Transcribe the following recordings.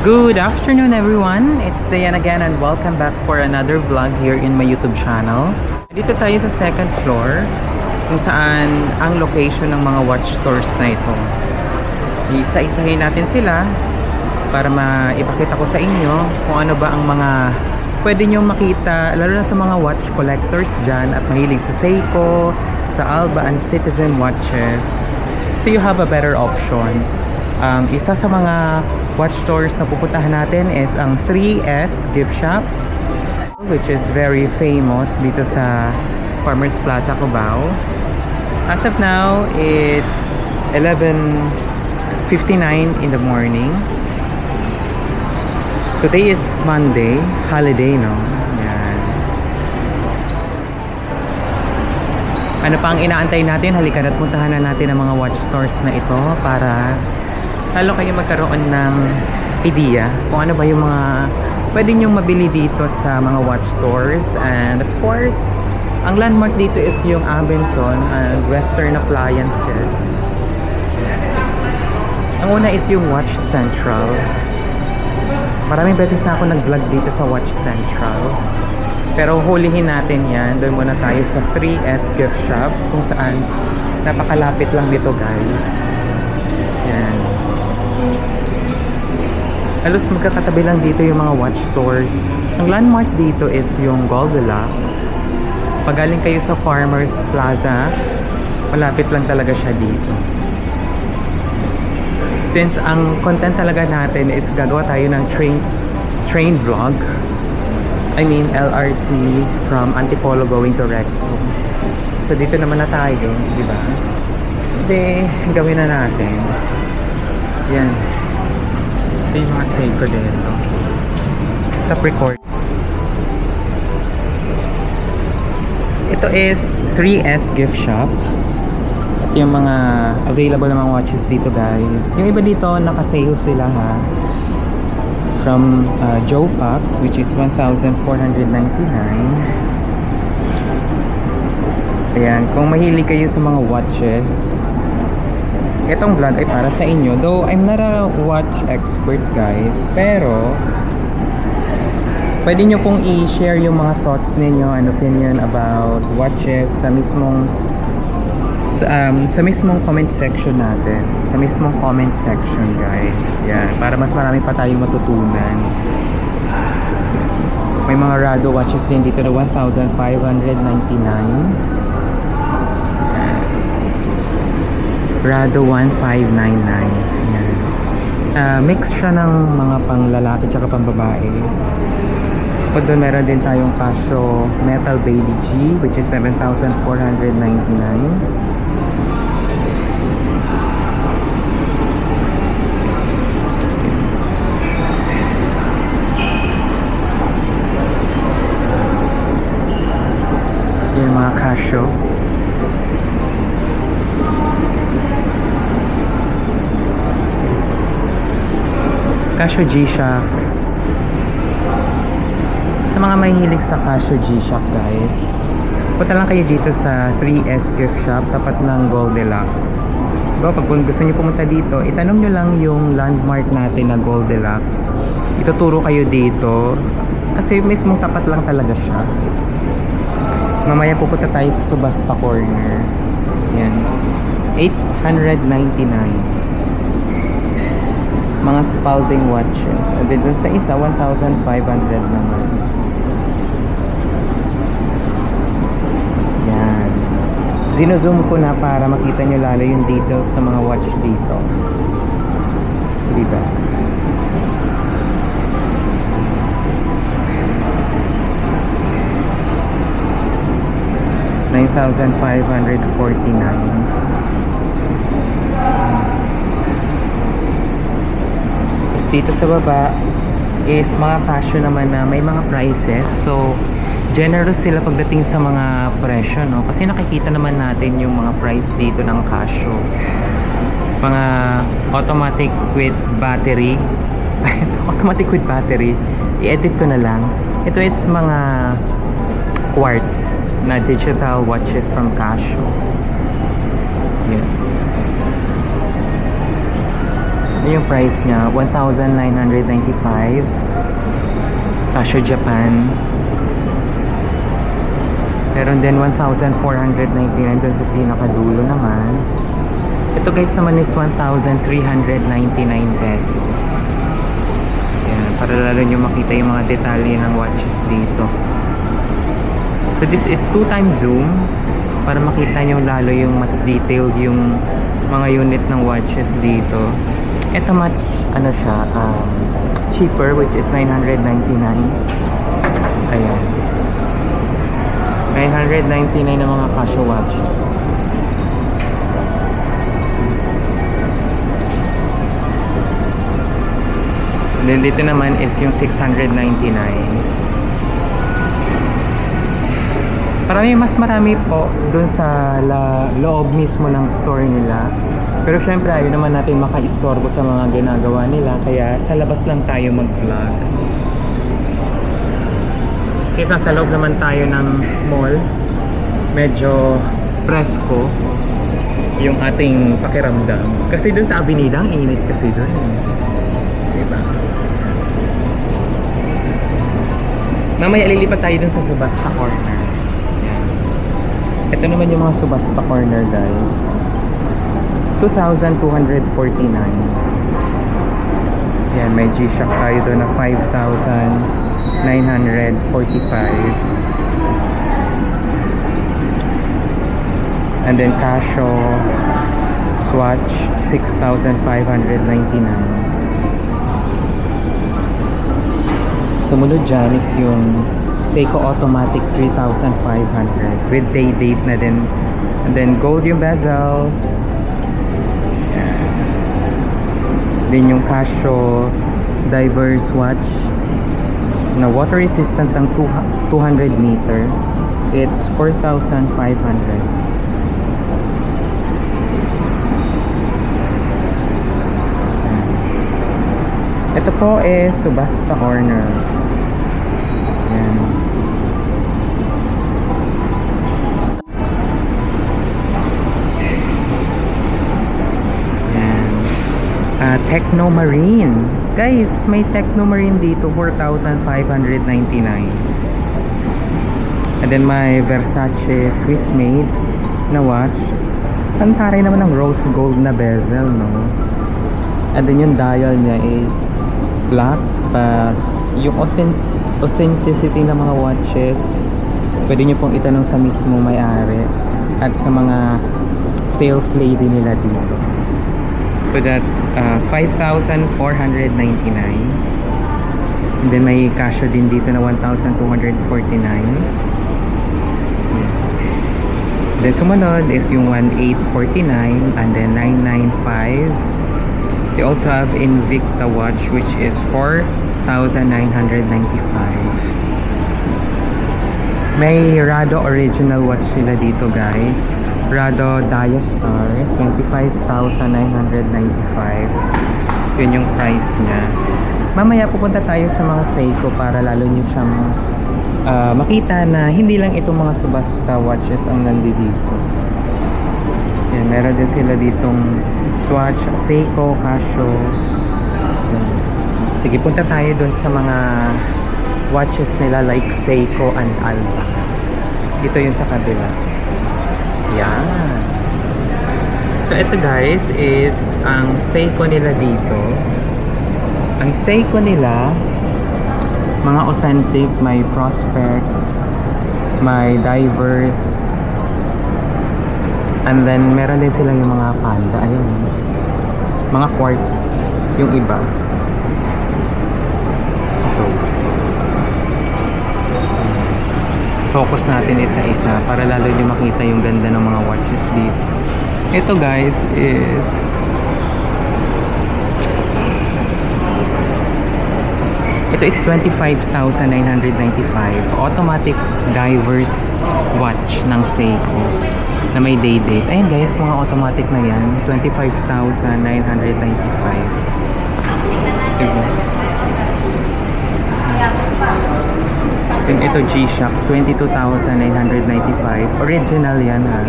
Good afternoon everyone, it's Dayan again and welcome back for another vlog here in my YouTube channel. Dito tayo sa second floor kung saan ang location ng mga watch stores na ito. Isa-isahin natin sila para maipakita ko sa inyo kung ano ba ang mga pwede nyo makita, lalo na sa mga watch collectors dyan at mahilig sa Seiko, sa Alba and Citizen watches. So you have a better options. Isa sa mga watch stores na pupuntahan natin is ang 3S Gift Shop, which is very famous dito sa Farmers Plaza, Cubao. As of now, it's 11:59 in the morning. Today is Monday, holiday, no? Yan. Ano pa ang inaantay natin? Halika na't puntahan na natin ang mga watch stores na ito para lalo kayo magkaroon ng idea kung ano ba yung mga pwede nyong mabili dito sa mga watch stores. And of course, ang landmark dito is yung Abenson and Western Appliances. Ang una is yung Watch Central. Maraming beses na ako nag-vlog dito sa Watch Central, pero hulihin natin yan. Doon muna tayo sa 3S Gift Shop kung saan napakalapit lang dito, guys. Yan. Halos magkakatabi lang dito yung mga watch stores. Ang landmark dito is yung Goldilocks. Pag galing kayo sa Farmers Plaza, malapit lang talaga siya dito. Since ang content talaga natin is gagawa tayo ng train vlog. I mean LRT from Antipolo going to Recto. So dito naman na tayo, di ba? Hindi, gawin na natin. Yan. Ito yung mga Seiko dito. Stop record. Ito is 3S Gift Shop. At yung mga available na mga watches dito, guys. Yung iba dito, naka-sale sila, ha. From Joe Fox, which is 1,499. Ayan, kung mahilig kayo sa mga watches, itong vlog ay para sa inyo. Though I'm not a watch expert, guys, pero pwede nyo pong i-share yung mga thoughts ninyo and opinion about watches sa mismong comment section natin. Sa mismong comment section, guys. Yan, para mas marami pa tayong matutunan. May mga Rado watches din dito na 1,599. Rado 1599. Ayan. Mix siya ng mga panglalaki tsaka pangbabae. O doon meron din tayong Casio Metal Baby G, which is 7,499. Yung mga Casio. Casio G-Shock. Sa mga mahihilig sa Casio G-Shock, guys, punta lang kayo dito sa 3S Gift Shop, tapat ng Goldilocks. Diba, pag gusto nyo pumunta dito, itanong nyo lang yung landmark natin na Goldilocks. Ituturo kayo dito kasi mismong tapat lang talaga siya. Mamaya pupunta tayo sa Subasta Corner. Yan, 899. Mga Spalding watches. And then dun sa isa, 1,500 naman. Yan. Zino-zoom ko na para makita nyo lalo yung details sa mga watch dito. Diba? $9,549. Dito sa baba is mga Casio naman na may mga prices. So generous sila pagdating sa mga presyo, no? Kasi nakikita naman natin yung mga price dito ng Casio. Mga automatic with battery. Automatic with battery. I-edit ko na lang. Ito is mga quartz na digital watches from Casio. Yan. Yung price niya, 1,995. Casio Japan. Meron din 1,499 dun sa pinakadulo naman. Ito guys naman is 1,399 pesos. Ayan, para lalo nyo makita yung mga detalye ng watches dito. So this is 2x zoom para makita nyo lalo yung mas detailed yung mga unit ng watches dito. Ito much ano siya, cheaper, which is 999. Ayan, 999 na mga Casio watches. Then dito naman is yung 699. Marami po dun sa loob mismo ng store nila. Pero syempre ayaw naman natin maka-istorbo sa mga ginagawa nila, kaya sa labas lang tayo mag-vlog. Kasi sa loob naman tayo ng mall, medyo presko yung ating pakiramdam. Kasi dun sa Avenida, ang init kasi dun. Diba? Mamaya lilipat tayo dun sa Subasta Corner. Ito naman yung mga Subasta Corner guys. 2,249. Yan, may G-Shock tayo doon na 5,945. And then Casio Swatch 6,599. Sumunod dyan is yung Seiko Automatic 3,500 with day date na din. And then gold yung bezel. Then yung Casio Diverse Watch na water resistant ang 200 meter. It's 4,500. Ito po is Subasta Corner. Yan. Techno Marine. Guys, may Techno Marine dito, 4,599. And then may Versace Swiss made na watch. Ang taray naman ng rose gold na bezel, no? And then yung dial niya is black, but yung authenticity ng mga watches pwede nyo pong itanong sa mismo may-ari at sa mga sales lady nila dito. So that's 5,499. And then may Casio din dito na 1,249. Then sumunod is yung 1,849 and then 995. They also have Invicta watch which is 4,995. May Rado original watch sila dito guys. Rado Diastar 25,995. Yun yung price niya. Mamaya pupunta tayo sa mga Seiko para lalo nyo siyang makita na hindi lang itong mga Subasta watches ang nandito. Yan, meron din sila ditong Swatch, Seiko, Casio. Sige, punta tayo dun sa mga watches nila like Seiko and Alba. Ito yung sa kabila. Yan. So ito guys is ang Seiko nila dito. Ang Seiko nila mga authentic, may prospects, may divers, and then meron din sila yung mga panda. Ayun, mga quartz yung iba. Ito. Focus natin isa-isa para lalo nyo makita yung ganda ng mga watches dito. Ito guys is ito is 25,995 automatic divers watch ng Seiko na may day date. Ayan guys, mga automatic na yan, 25,995. Diba? Then ito G-Shock 22,995. Original yan ha.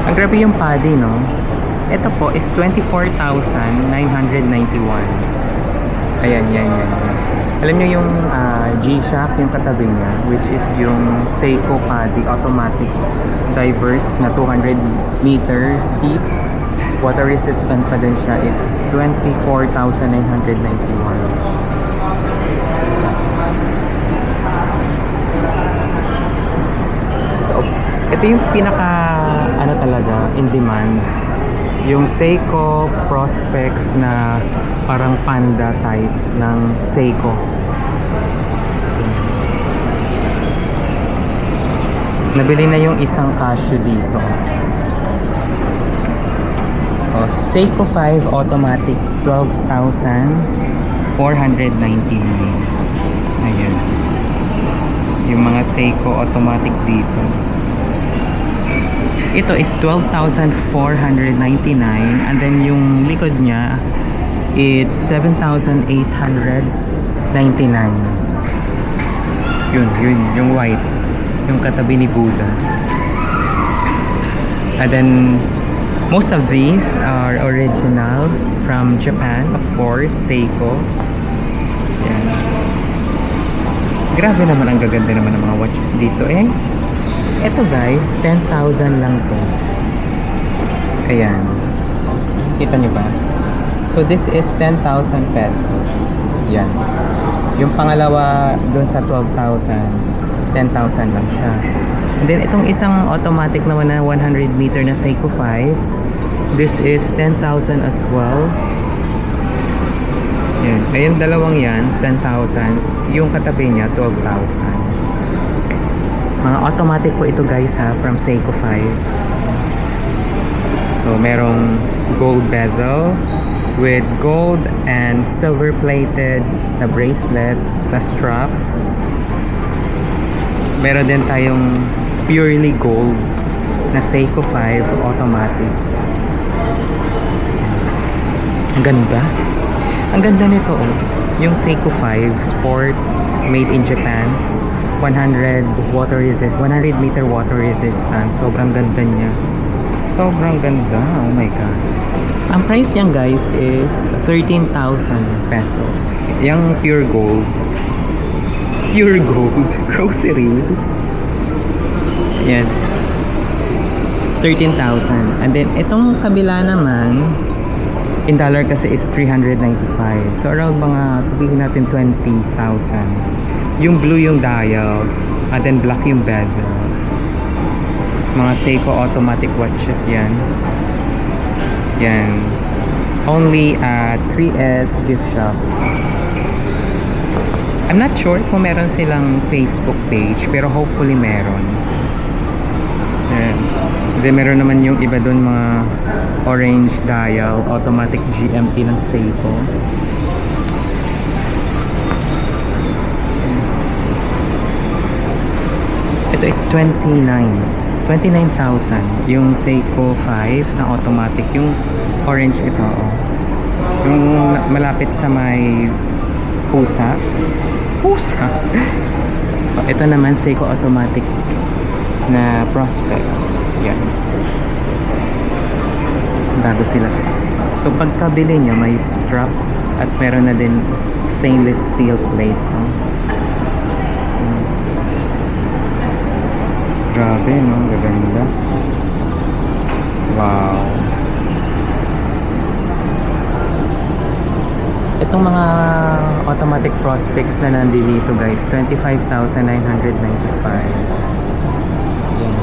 Ang grabe yung PADI, no? Ito po is 24,991. Ayan, yan. Alam nyo yung G-Shock, yung katabi niya, which is yung Seiko PADI automatic diverse na 200 meter deep. Water resistant pa din siya. It's 24,991. Ito yung pinaka ano talaga in demand, yung Seiko Prospex na parang panda type ng Seiko. Nabili na yung isang Casio dito. Seiko 5 automatic 12,499. Ayan yung mga Seiko automatic dito. Ito is 12,499, and then yung likod niya it's 7,899. Yun yung white, yung katabi ni Buddha. And then most of these are original from Japan, of course, Seiko. Yan. Grabe naman, ang gaganda naman ng mga watches dito eh. Ito guys, 10,000 lang to. Ayan. Kita nyo ba? So this is 10,000 pesos. Yan. Yung pangalawa dun sa 12,000, 10,000 lang siya. And then itong isang automatic naman na 100 meter na Seiko 5, this is 10,000 as well. Yan. Ayun, dalawang yan, 10,000. Yung katabi niya, 12,000. Mga automatic po ito guys ha, from Seiko 5. So merong gold bezel with gold and silver plated na bracelet na strap. Meron din tayong purely gold na Seiko 5 automatic. Ang ganda. Ang ganda nito oh. Yung Seiko 5 sports made in Japan. 100 meter water resistance. Sobrang ganda niya. Sobrang ganda. Oh my god. Ang price niyan guys is 13,000 pesos. Yung pure gold. Pure gold. Grocery. Ayan. 13,000. And then itong kabila naman, in dollar kasi is 395. So around mga sabihin natin 20,000. Yung blue yung dial, and then black yung bezel. Mga Seiko automatic watches yan. Yan. Only at 3S gift shop. I'm not sure kung meron silang Facebook page, pero hopefully meron. Yan. Then meron naman yung iba doon, mga orange dial, automatic GMT ng Seiko. Ito is 29,000 yung Seiko 5 na automatic, yung orange ito oh. Yung malapit sa may pusa oh, ito naman Seiko automatic na Prospex. Yan, bago sila. So pagkabili nyo may strap at meron na din stainless steel plate oh. Grabe, no? Gaganda. Wow. Itong mga automatic Prospex na nandito guys, 25,995. Yan.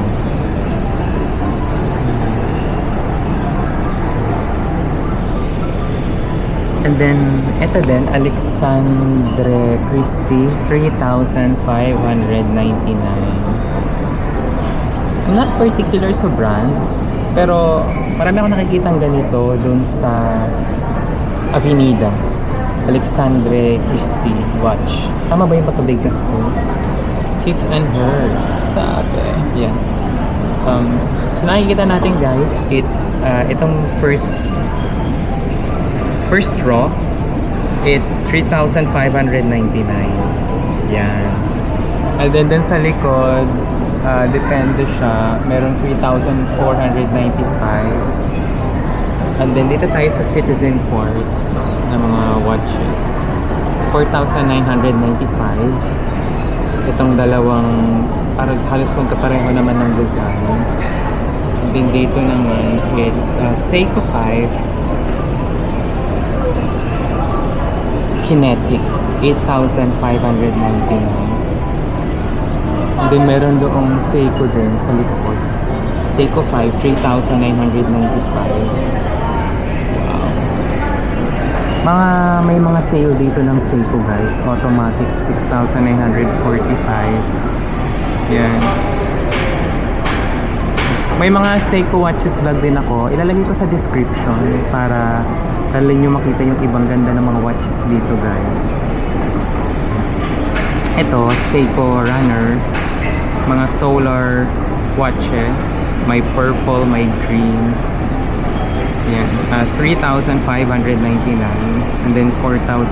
And then, ito din, Alexandre Christie, 3,599. I'm not particular sa brand, pero marami ako nakikitang ganito dun sa Avenida. Alexandre Christie watch. Tama ba yung patubigkas ko? His and her. Sabi. Yan. So nakikita natin guys, it's itong first row, it's 3,599. Yan. And then dun sa likod, Depende siya. Meron 3,495. And then dito tayo sa Citizen Quartz na mga watches. 4,995. Itong dalawang parang halos magkapareho naman ng design. And then dito naman it's Seiko 5 Kinetic 8,599. And then meron doong Seiko din sa likod. Seiko 5 3,995. May mga sale dito ng Seiko guys. Automatic 6,945. Yan. May mga Seiko watches vlog din ako. Ilalagay ko sa description para talin nyo makita yung ibang ganda ng mga watches dito guys. Ito, Seiko Runner. Mga solar watches. May purple, may green. Yan, 3,599 and then 4,095.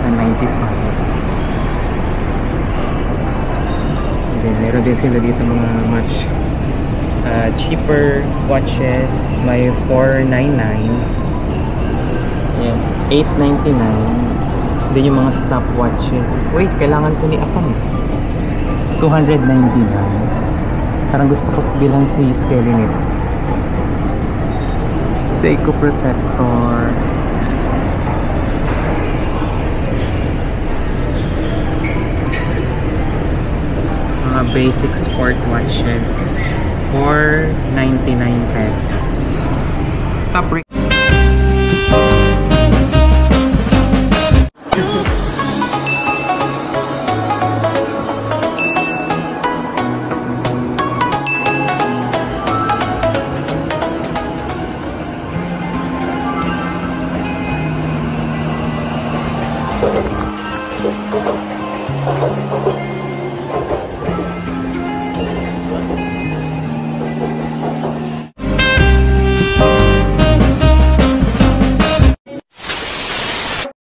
And then meron din sila dito mga much cheaper watches. May 499. Yan, 899. Then yung mga stopwatches. Wait, kailangan ko ni Afam. 299. Parang gusto ko bilang si Skelly nito. Seiko Protector. Mga basic sport watches. 499 pesos. Stop